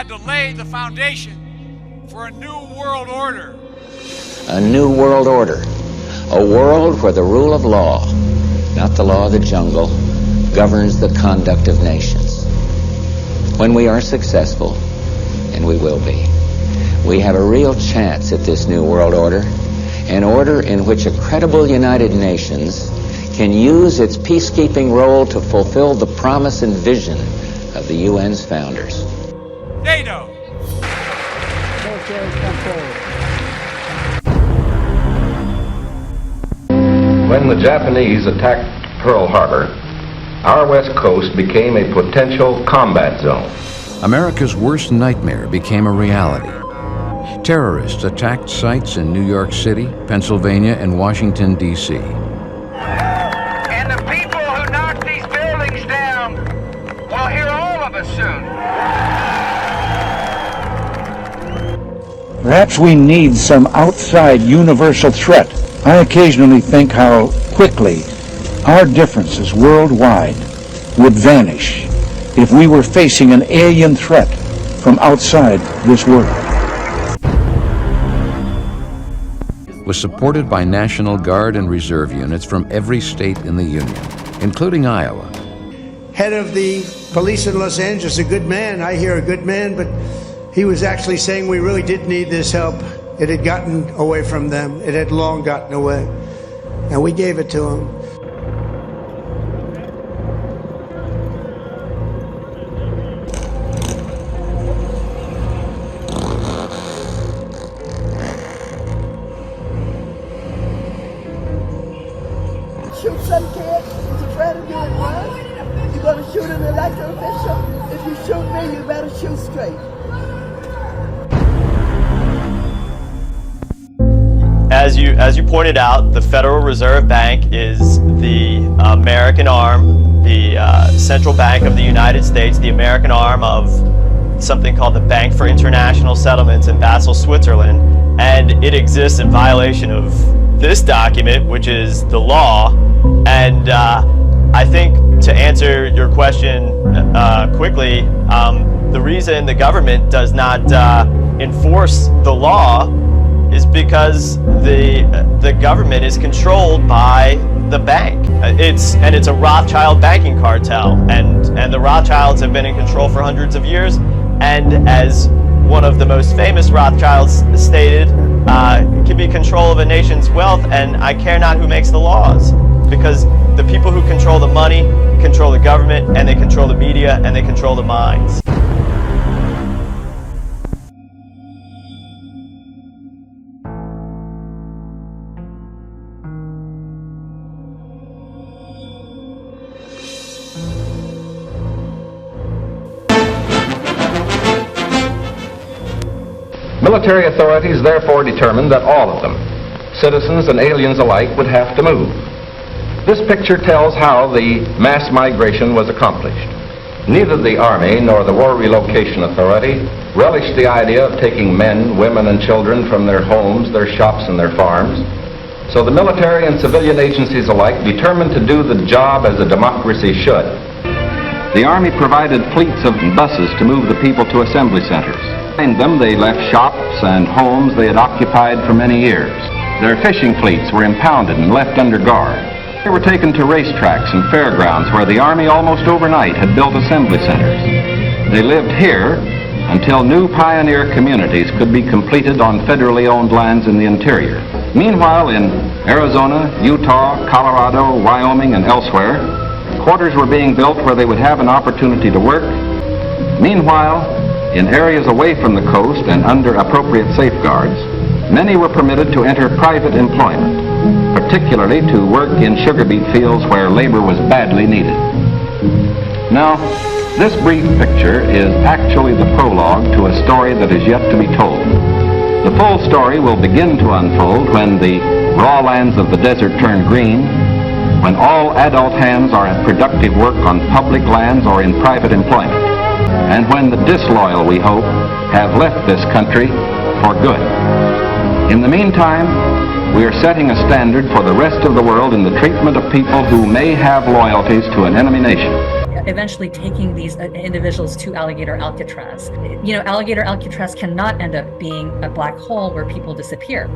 had to lay the foundation for a new world order. A new world order. A world where the rule of law, not the law of the jungle, governs the conduct of nations. When we are successful, and we will be, we have a real chance at this new world order, an order in which a credible United Nations can use its peacekeeping role to fulfill the promise and vision of the UN's founders. NATO. When the Japanese attacked Pearl Harbor, our west coast became a potential combat zone. America's worst nightmare became a reality. Terrorists attacked sites in New York City, Pennsylvania, and Washington, D.C. And the people who knock these buildings down will hear all of us soon. Perhaps we need some outside universal threat. I occasionally think how quickly our differences worldwide would vanish if we were facing an alien threat from outside this world. Was supported by National Guard and Reserve units from every state in the Union, including Iowa. Head of the police in Los Angeles, a good man. I hear a good man, but he was actually saying we really did need this help. It had gotten away from them. It had long gotten away. And we gave it to him. Shoot some kid who's afraid of doing what? You're going to shoot an elected official? If you shoot me, you better shoot straight. As you pointed out, the Federal Reserve Bank is the American arm, the central bank of the United States, the American arm of something called the Bank for International Settlements in Basel, Switzerland, and it exists in violation of this document, which is the law. And I think to answer your question quickly, the reason the government does not enforce the law is because the government is controlled by the bank. It's a Rothschild banking cartel, and the Rothschilds have been in control for hundreds of years. And as one of the most famous Rothschilds stated, it can be control of a nation's wealth, and I care not who makes the laws, because the people who control the money control the government, and they control the media, and they control the minds. Military authorities therefore determined that all of them, citizens and aliens alike, would have to move. This picture tells how the mass migration was accomplished. Neither the Army nor the War Relocation Authority relished the idea of taking men, women, and children from their homes, their shops, and their farms. So the military and civilian agencies alike determined to do the job as a democracy should. The Army provided fleets of buses to move the people to assembly centers. Behind them, they left shops and homes they had occupied for many years. Their fishing fleets were impounded and left under guard. They were taken to racetracks and fairgrounds where the Army almost overnight had built assembly centers. They lived here until new pioneer communities could be completed on federally owned lands in the interior. Meanwhile, in Arizona, Utah, Colorado, Wyoming, and elsewhere, quarters were being built where they would have an opportunity to work. Meanwhile, in areas away from the coast and under appropriate safeguards, many were permitted to enter private employment, particularly to work in sugar beet fields where labor was badly needed. Now, this brief picture is actually the prologue to a story that is yet to be told. The full story will begin to unfold when the raw lands of the desert turn green, when all adult hands are at productive work on public lands or in private employment, and when the disloyal, we hope, have left this country for good. In the meantime, we are setting a standard for the rest of the world in the treatment of people who may have loyalties to an enemy nation. eventually taking these individuals to Alligator Alcatraz. You know, Alligator Alcatraz cannot end up being a black hole where people disappear.